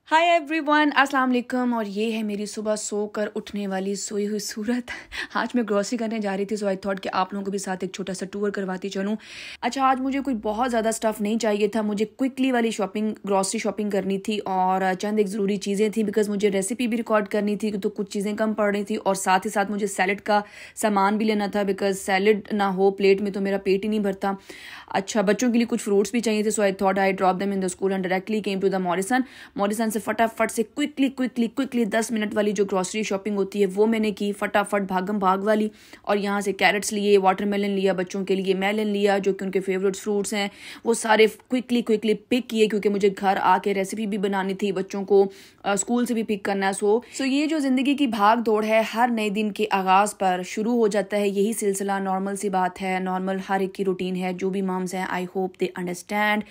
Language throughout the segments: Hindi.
हाय एवरीवन, अस्सलाम वालेकुम। और ये है मेरी सुबह सोकर उठने वाली सोई हुई सूरत। आज मैं ग्रोसरी करने जा रही थी, सो आई थॉट कि आप लोगों को भी साथ एक छोटा सा टूर करवाती चलूँ। अच्छा, आज मुझे कोई बहुत ज़्यादा स्टफ़ नहीं चाहिए था, मुझे क्विकली वाली शॉपिंग, ग्रोसरी शॉपिंग करनी थी और चंद एक ज़रूरी चीज़ें थी बिकॉज मुझे रेसिपी भी रिकॉर्ड करनी थी, तो कुछ चीज़ें कम पड़ रही थी और साथ ही साथ मुझे सैलड का सामान भी लेना था बिकॉज सैलड ना हो प्लेट में तो मेरा पेट ही नहीं भरता। अच्छा, बच्चों के लिए कुछ फ्रूट्स भी चाहिए थे, so I thought I drop them in the school and directly came to the Morrison से फटाफट से क्विकली 10 मिनट वाली जो ग्रोसरी शॉपिंग होती है वो मैंने की, फटाफट भागम भाग वाली। और यहाँ से कैरेट्स लिए, वाटरमेलन लिया, बच्चों के लिए मेलन लिया जो कि उनके फेवरेट फ्रूट्स हैं, वो सारे क्विकली पिक किए क्योंकि मुझे घर आके रेसिपी भी बनानी थी, बच्चों को स्कूल से भी पिक करना है। सो ये जो ज़िंदगी की भाग दौड़ है, हर नए दिन के आगाज़ पर शुरू हो जाता है यही सिलसिला। नॉर्मल सी बात है, नॉर्मल हर एक की रूटीन है। जो भी मॉम्स हैं, I hope they understand.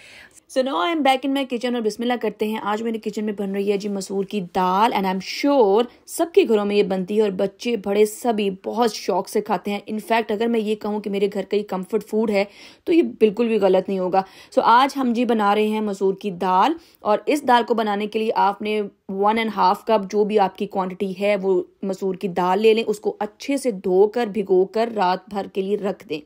So now I am back in my kitchen और बिस्मिल्लाह करते हैं। आज मेरे किचन में बन रही है जी मसूर की दाल एंड आई एम श्योर सबके घरों में ये बनती है और बच्चे बड़े सभी बहुत शौक से खाते हैं। इनफैक्ट अगर मैं ये कहूँ कि मेरे घर का ये कम्फर्ट फूड है तो ये बिल्कुल भी गलत नहीं होगा। सो आज हम जी बना रहे हैं मसूर की दाल और इस दाल को बनाने के लिए आपने 1.5 कप जो भी आपकी क्वांटिटी है वो मसूर की दाल ले लें। उसको अच्छे से धोकर भिगोकर रात भर के लिए रख दें।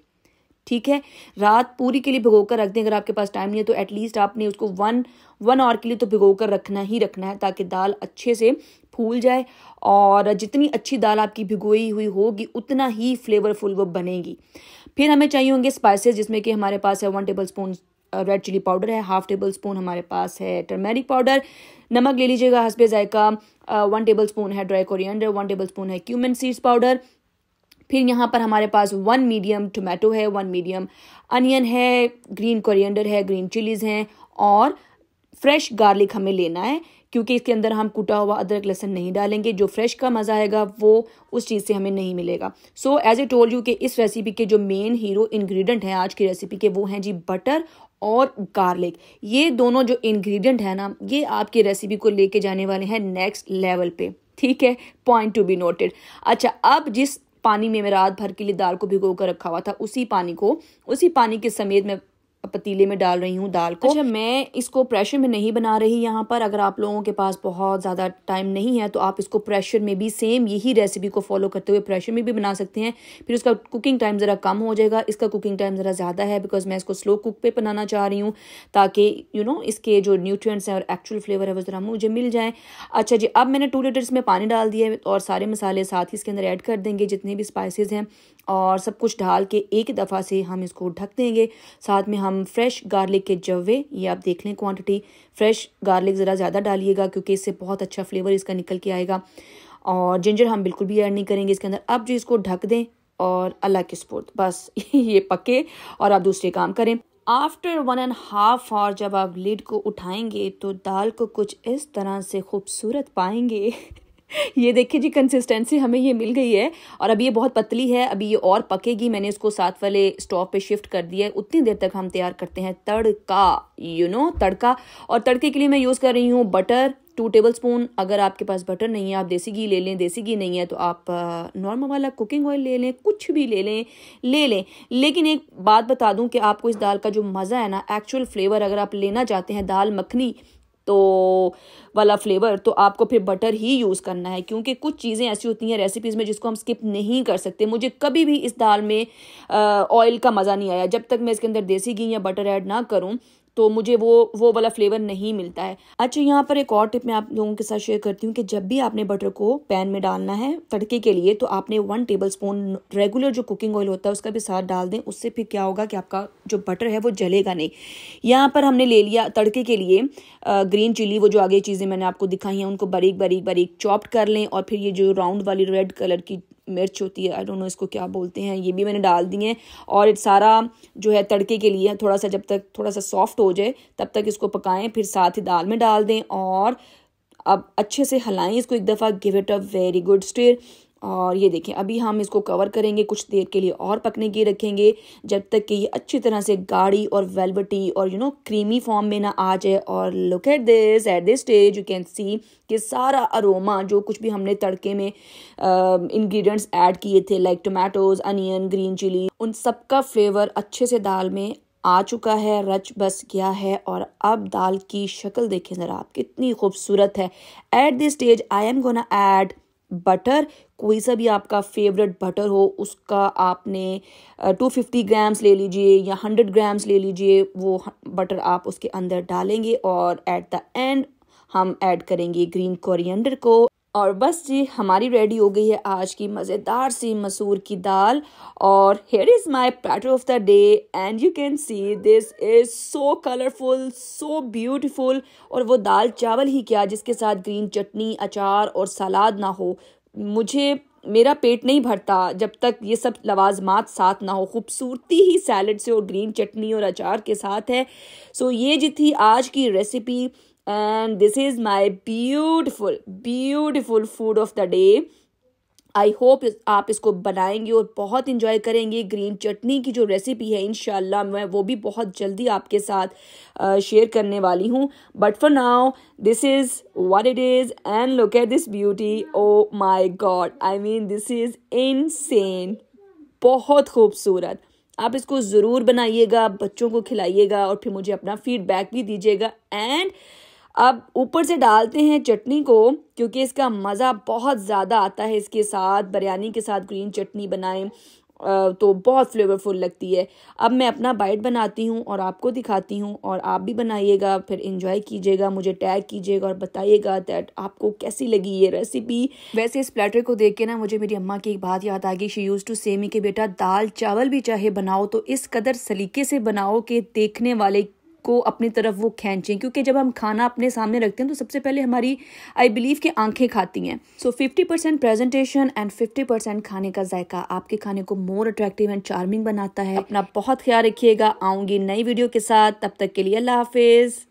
ठीक है, रात पूरी के लिए भिगो कर रख दें। अगर आपके पास टाइम नहीं है तो एटलीस्ट आपने उसको वन आवर के लिए तो भिगो कर रखना है ताकि दाल अच्छे से फूल जाए। और जितनी अच्छी दाल आपकी भिगोई हुई होगी उतना ही फ्लेवरफुल वो बनेगी। फिर हमें चाहिए होंगे स्पाइसेस, जिसमें कि हमारे पास है 1 tablespoon red chilli powder है, 1/2 टेबल स्पून हमारे पास है टर्मेरिक पाउडर, नमक ले लीजिएगा हस्बे जायका, 1 टेबल स्पून है ड्राई कोरिएंडर, 1 टेबल स्पून है क्यूमिन सीड्स पाउडर। फिर यहाँ पर हमारे पास 1 मीडियम टोमेटो है, 1 मीडियम अनियन है, ग्रीन कोरिएंडर है, ग्रीन चिलीज़ हैं और फ्रेश गार्लिक हमें लेना है क्योंकि इसके अंदर हम कुटा हुआ अदरक लहसुन नहीं डालेंगे। जो फ्रेश का मज़ा आएगा वो उस चीज़ से हमें नहीं मिलेगा। So as I told you कि इस रेसिपी के जो मेन हीरो इंग्रेडिएंट हैं आज की रेसिपी के, वो हैं जी बटर और गार्लिक। ये दोनों जो इंग्रेडिएंट है ना, ये आपकी रेसिपी को लेके जाने वाले हैं नेक्स्ट लेवल पे। ठीक है, पॉइंट टू बी नोटेड। अच्छा, अब जिस पानी में मैं रात भर के लिए दाल को भिगो कर रखा हुआ था उसी पानी के समेत मैं पतीले में डाल रही हूँ दाल को। अच्छा, मैं इसको प्रेशर में नहीं बना रही यहाँ पर। अगर आप लोगों के पास बहुत ज़्यादा टाइम नहीं है तो आप इसको प्रेशर में भी सेम यही रेसिपी को फॉलो करते हुए प्रेशर में भी बना सकते हैं। फिर उसका कुकिंग टाइम ज़रा कम हो जाएगा। इसका कुकिंग टाइम ज़रा ज़्यादा है बिकॉज मैं इसको स्लो कुक पे बनाना चाह रही हूँ ताकि इसके जो न्यूट्रिएंट्स हैं और एक्चुअल फ्लेवर है वो ज़रा मुझे मिल जाए। अच्छा जी, अब मैंने 2 लीटर इसमें पानी डाल दिया है और सारे मसाले साथ ही इसके अंदर ऐड कर देंगे, जितने भी स्पाइसेस हैं, और सब कुछ डाल के एक दफ़ा से हम इसको ढक देंगे। साथ में हम फ्रेश गार्लिक के जवे, ये आप देख लें क्वांटिटी, फ्रेश गार्लिक ज़रा ज़्यादा डालिएगा क्योंकि इससे बहुत अच्छा फ्लेवर इसका निकल के आएगा। और जिंजर हम बिल्कुल भी ऐड नहीं करेंगे इसके अंदर। अब जो इसको ढक दें और अल्लाह के सुपुर्द बस ये पके और आप दूसरे काम करें। आफ्टर 1.5 आवर जब आप लिड को उठाएंगे तो दाल को कुछ इस तरह से खूबसूरत पाएंगे। ये देखिए जी, कंसिस्टेंसी हमें ये मिल गई है और अभी ये बहुत पतली है, अभी ये और पकेगी। मैंने इसको साथ वाले स्टोव पे शिफ्ट कर दिया है। उतनी देर तक हम तैयार करते हैं तड़का, तड़का। और तड़के के लिए मैं यूज़ कर रही हूँ बटर 2 टेबल स्पून। अगर आपके पास बटर नहीं है आप देसी घी ले लें, देसी घी नहीं है तो आप नॉर्मल वाला कुकिंग ऑयल ले लें, कुछ भी ले लें। लेकिन एक बात बता दूं कि आपको इस दाल का जो मज़ा है ना, एक्चुअल फ्लेवर अगर आप लेना चाहते हैं दाल मखनी तो वाला फ्लेवर, तो आपको फिर बटर ही यूज़ करना है क्योंकि कुछ चीज़ें ऐसी होती हैं रेसिपीज़ में जिसको हम स्किप नहीं कर सकते। मुझे कभी भी इस दाल में ऑयल का मज़ा नहीं आया जब तक मैं इसके अंदर देसी घी या बटर ऐड ना करूं, तो मुझे वो वाला फ्लेवर नहीं मिलता है। अच्छा, यहाँ पर एक और टिप मैं आप लोगों के साथ शेयर करती हूँ कि जब भी आपने बटर को पैन में डालना है तड़के के लिए तो आपने 1 टेबल स्पून रेगुलर जो कुकिंग ऑयल होता है उसका भी साथ डाल दें। उससे फिर क्या होगा कि आपका जो बटर है वो जलेगा नहीं। यहाँ पर हमने ले लिया तड़के के लिए ग्रीन चिली, वो जो आगे चीज़ें मैंने आपको दिखाई हैं उनको बारीक बारीक बारीक चॉप्ड कर लें। और फिर ये जो राउंड वाली रेड कलर की मिर्च होती है, आई डोंट नो इसको क्या बोलते हैं, ये भी मैंने डाल दी है। और सारा जो है तड़के के लिए थोड़ा सा, जब तक थोड़ा सा सॉफ्ट हो जाए तब तक इसको पकाएं, फिर साथ ही दाल में डाल दें और अब अच्छे से हिलाएं इसको एक दफ़ा, give it a very good stir. और ये देखें, अभी हम इसको कवर करेंगे, कुछ देर के लिए और पकने के रखेंगे जब तक कि ये अच्छी तरह से गाढ़ी और वेलवेटी और क्रीमी फॉर्म में ना आ जाए। और look at this stage you can see कि सारा अरोमा जो कुछ भी हमने तड़के में इंग्रेडिएंट्स ऐड किए थे like tomatoes, onion, green chilli, उन सब का फ्लेवर अच्छे से दाल में आ चुका है, रच बस गया है। और अब दाल की शक्ल देखें ज़रा आप, कितनी खूबसूरत है। At this stage I am gonna add butter. कोई सा भी आपका फेवरेट बटर हो, उसका आपने 250 ग्राम्स ले लीजिए या 100 ग्राम्स ले लीजिए। वो बटर आप उसके अंदर डालेंगे और एट द एंड हम ऐड करेंगे ग्रीन कोरिएंडर को। और बस जी, हमारी रेडी हो गई है आज की मज़ेदार सी मसूर की दाल। और here is my platter of the day and you can see this is so colourful, so beautiful. और वो दाल चावल ही क्या, जिसके साथ ग्रीन चटनी, अचार और सलाद ना हो, मेरा पेट नहीं भरता जब तक ये सब लवाजमात साथ ना हो। खूबसूरती ही सैलड से और ग्रीन चटनी और अचार के साथ है। सो ये जी थी आज की recipe and this is my beautiful food of the day. I hope आप इसको बनाएंगे और बहुत इंजॉय करेंगे। ग्रीन चटनी की जो रेसिपी है इंशाल्लाह मैं वो भी बहुत जल्दी आपके साथ शेयर करने वाली हूँ। But for now this is what it is and look at this beauty. Oh my God, I mean this is insane, बहुत खूबसूरत। आप इसको ज़रूर बनाइएगा, बच्चों को खिलाइएगा और फिर मुझे अपना फीडबैक भी दीजिएगा। एंड अब ऊपर से डालते हैं चटनी को, क्योंकि इसका मज़ा बहुत ज़्यादा आता है इसके साथ। बिरयानी के साथ ग्रीन चटनी बनाएं तो बहुत फ्लेवरफुल लगती है। अब मैं अपना बाइट बनाती हूँ और आपको दिखाती हूँ, और आप भी बनाइएगा, फिर एंजॉय कीजिएगा, मुझे टैग कीजिएगा और बताइएगा दैट आपको कैसी लगी ये रेसिपी। वैसे इस प्लेटर को देख के ना मुझे मेरी अम्मा की एक बात याद आ गई। शी यूज्ड टू से मी कि बेटा दाल चावल भी चाहे बनाओ तो इस कदर सलीके से बनाओ कि देखने वाले को अपनी तरफ वो खींचें, क्योंकि जब हम खाना अपने सामने रखते हैं तो सबसे पहले हमारी आई बिलीव कि आंखें खाती हैं। सो 50% प्रेजेंटेशन एंड 50% खाने का जायका आपके खाने को मोर अट्रैक्टिव एंड चार्मिंग बनाता है। अपना बहुत ख्याल रखिएगा। आऊंगी नई वीडियो के साथ, तब तक के लिए अल्लाह हाफिज।